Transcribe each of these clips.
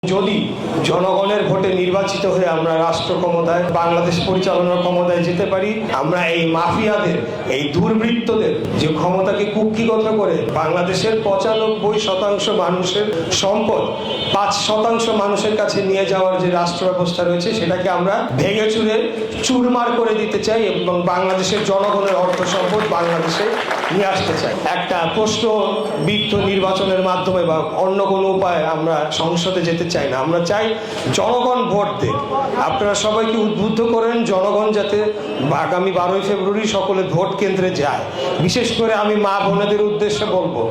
যদি জনগণের ভোটে নির্বাচিত হয়ে আমরা রাষ্ট্র ক্ষমতায় বাংলাদেশ পরিচালনার ক্ষমতায় যেতে পারি, আমরা এই মাফিয়াদের, এই দুর্বৃত্তদের যে ক্ষমতাকে কুক্ষিগত করে বাংলাদেশের ৯৫% মানুষের সম্পদ ৫% মানুষের কাছে নিয়ে যাওয়ার যে রাষ্ট্র ব্যবস্থা রয়েছে সেটাকে আমরা ভেঙে চুরে চুরমার করে দিতে চাই এবং বাংলাদেশের জনগণের অর্থ সম্পদ বাংলাদেশে নিয়ে আসতে চাই। একটা প্রশ্নবিদ্ধ নির্বাচনের মাধ্যমে বা অন্য কোনো উপায়ে আমরা সংসদে যেতে চাই না। আমরা চাই জনগণ ভোট দেয়। আপনারা সবাইকে উদ্বুদ্ধ করেন জনগণ যাতে আগামী 12ই ফেব্রুয়ারি সকলে ভোট কেন্দ্রে যায়। বিশেষ করে আমি মা বোনেদের উদ্দেশ্যে বলবো,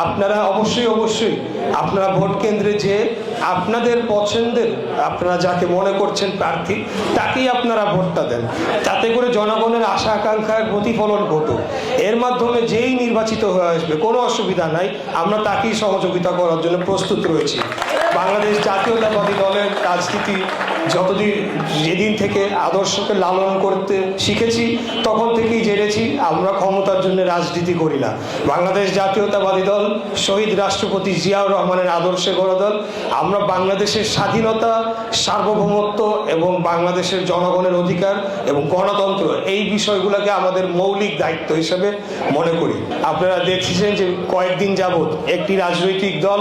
আপনারা অবশ্যই আপনারা ভোট কেন্দ্রে যেয়ে আপনাদের পছন্দের, আপনারা যাকে মনে করছেন প্রার্থী, তাকেই আপনারা ভোটটা দেন। তাতে করে জনগণের আশা আকাঙ্ক্ষার প্রতিফলন ঘটুক। এর মাধ্যমে যেই নির্বাচিত হয়ে আসবে কোনো অসুবিধা নাই, আমরা তাকেই সহযোগিতা করার জন্য প্রস্তুত রয়েছি। বাংলাদেশ জাতীয়তাবাদী দলের রাজনীতি যেদিন থেকে আদর্শকে লালন করতে শিখেছি তখন থেকেই জেনেছি আমরা ক্ষমতার জন্য রাজনীতি করি না। বাংলাদেশ জাতীয়তাবাদী দল শহীদ রাষ্ট্রপতি জিয়াউর রহমানের আদর্শে গড়া দল। আমরা বাংলাদেশের স্বাধীনতা, সার্বভৌমত্ব এবং বাংলাদেশের জনগণের অধিকার এবং গণতন্ত্র এই বিষয়গুলোকে আমাদের মৌলিক দায়িত্ব হিসেবে মনে করি। আপনারা দেখছেন যে কয়েকদিন যাবৎ একটি রাজনৈতিক দল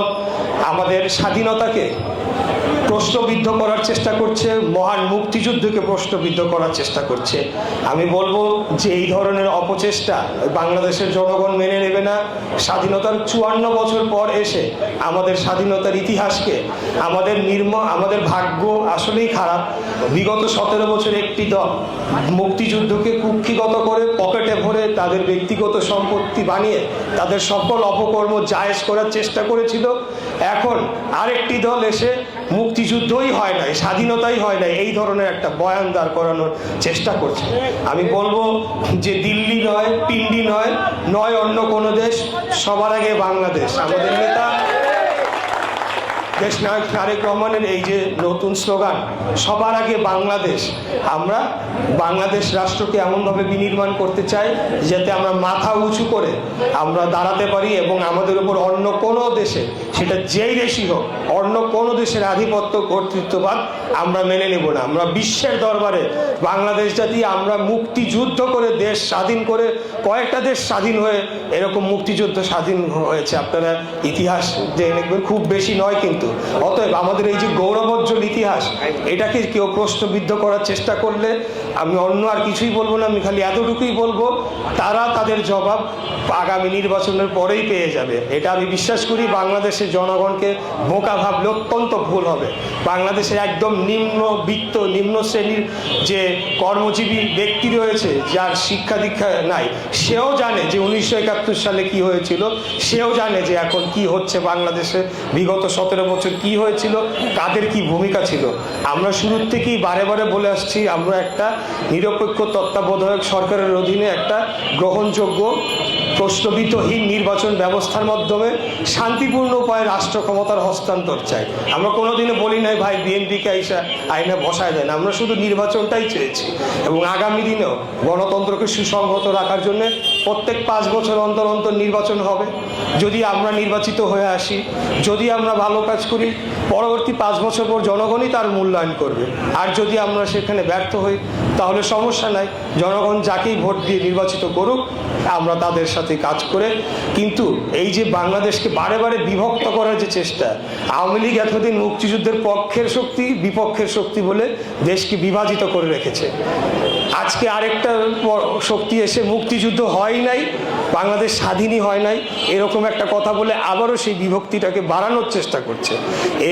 আমাদের স্বাধীনতাকে প্রশ্নবিদ্ধ করার চেষ্টা করছে, মহান মুক্তিযুদ্ধকে প্রশ্নবিদ্ধ করার চেষ্টা করছে। আমি বলবো যে এই ধরনের অপচেষ্টা বাংলাদেশের জনগণ মেনে নেবে না। স্বাধীনতার 54 বছর পর এসে আমাদের স্বাধীনতার ইতিহাসকে আমাদের ভাগ্য আসলেই খারাপ। বিগত 17 বছর একটি দল মুক্তিযুদ্ধকে কুক্ষিগত করে পকেটে ভরে তাদের ব্যক্তিগত সম্পত্তি বানিয়ে তাদের সকল অপকর্ম জায়েজ করার চেষ্টা করেছিল। এখন আরেকটি দল এসে মুক্তিযুদ্ধই হয় নাই, স্বাধীনতাই হয় নাই, এই ধরনের একটা বয়ান দাঁড় করানোর চেষ্টা করছে। আমি বলবো যে দিল্লি নয়, পিন্ডি নয় অন্য কোনো দেশ, সবার আগে বাংলাদেশ। আমাদের নেতা দেশ নায়ক তারেক রহমানের এই যে নতুন স্লোগান, সবার আগে বাংলাদেশ, আমরা বাংলাদেশ রাষ্ট্রকে এমনভাবে বিনির্মাণ করতে চাই যাতে আমরা মাথা উঁচু করে আমরা দাঁড়াতে পারি এবং আমাদের উপর অন্য কোনো দেশে, সেটা যেই দেশই হোক, অন্য কোনো দেশের আধিপত্য কর্তৃত্ববাদ আমরা মেনে নেব না। আমরা বিশ্বের দরবারে বাংলাদেশ জাতি, আমরা মুক্তিযুদ্ধ করে দেশ স্বাধীন করে, কয়েকটা দেশ স্বাধীন হয়ে এরকম মুক্তিযুদ্ধ স্বাধীন হয়েছে, আপনারা ইতিহাস জেনে দেখবেন, খুব বেশি নয় কিন্তু। অতএব আমাদের এই যে গৌরবোজ্জ্বল ইতিহাস, এটাকে কেউ প্রশ্নবিদ্ধ করার চেষ্টা করলে আমি অন্য আর কিছুই বলবো না, আমি খালি এতটুকুই বলবো, তারা তাদের জবাব আগামী নির্বাচনের পরেই পেয়ে যাবে। এটা আমি বিশ্বাস করি। বাংলাদেশের জনগণকে বোকা ভাবলে অত্যন্ত ভুল হবে। বাংলাদেশের একদম নিম্নবিত্ত, নিম্ন শ্রেণীর যে কর্মজীবী ব্যক্তি রয়েছে, যার শিক্ষা দীক্ষা নাই, সেও জানে যে 1971 সালে কি হয়েছিল, সেও জানে যে এখন কি হচ্ছে বাংলাদেশে, বিগত 17 বছর কি হয়েছিল, কাদের কি ভূমিকা ছিল। আমরা শুরুর থেকেই বারে বলে আসছি, আমরা একটা নিরপেক্ষ তত্ত্বাবধায়ক সরকারের অধীনে একটা গ্রহণযোগ্য প্রশ্নবিদ্ধহীন নির্বাচন ব্যবস্থার মাধ্যমে শান্তিপূর্ণ উপায়ে রাষ্ট্র ক্ষমতার হস্তান্তর চাই। আমরা কোনোদিনও বলি নাই ভাই বিএনপিকে আইনে বসায় দেন। আমরা শুধু নির্বাচনটাই চেয়েছি এবং আগামী দিনেও গণতন্ত্রকে সুসংহত রাখার জন্য প্রত্যেক 5 বছর অন্তর নির্বাচন হবে। যদি আমরা নির্বাচিত হয়ে আসি, যদি আমরা ভালো কাজ করি, পরবর্তী 5 বছর পর জনগণই তার মূল্যায়ন করবে। আর যদি আমরা সেখানে ব্যর্থ হই তাহলে সমস্যা নাই, জনগণ যাকেই ভোট দিয়ে নির্বাচিত করুক, আমরা তাদের সাথে কাজ করে। কিন্তু এই যে বাংলাদেশকে বারে বিভক্ত করার যে চেষ্টা, আওয়ামী লীগ এতদিন মুক্তিযুদ্ধের পক্ষের শক্তি বিপক্ষের শক্তি বলে দেশকে বিভাজিত করে রেখেছে। আজকে আরেকটা শক্তি এসে মুক্তিযুদ্ধ হয় নাই, বাংলাদেশ স্বাধীনই হয় নাই, এরকম একটা কথা বলে আবারও সেই বিভক্তিটাকে বাড়ানোর চেষ্টা করছে।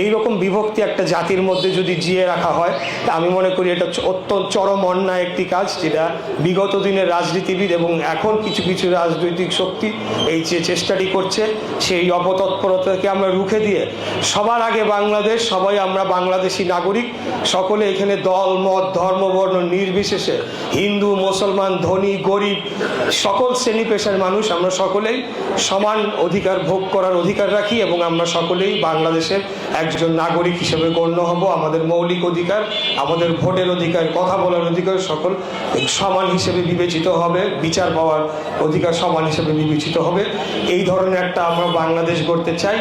এই রকম বিভক্তি একটা জাতির মধ্যে যদি জিয়ে রাখা হয়, আমি মনে করি এটা অত্যন্ত চরম অন্যায় একটি কাজ, যেটা বিগত দিনের রাজনীতিবিদ এবং এখন কিছু রাজনৈতিক শক্তি এই যে চেষ্টাটি করছে, সেই অপতৎপরতাকে আমরা রুখে দিয়ে সবার আগে বাংলাদেশ, সবাই আমরা বাংলাদেশি নাগরিক, সকলে এখানে দল মত ধর্ম বর্ণ নির্বিশেষে, হিন্দু মুসলমান ধনী গরিব সকল শ্রেণী পেশার মানুষ, আমরা সকলেই সমান অধিকার ভোগ করার অধিকার রাখি এবং আমরা সকলেই বাংলাদেশের একজন নাগরিক হিসেবে গণ্য হব। আমাদের মৌলিক অধিকার, আমাদের ভোটের অধিকার, কথা বলার অধিকার সকল সমান হিসেবে বিবেচিত হবে, বিচার পাওয়ার অধিকার সমান হিসেবে বিবেচিত হবে। এই ধরনের একটা আমরা বাংলাদেশ গড়তে চাই।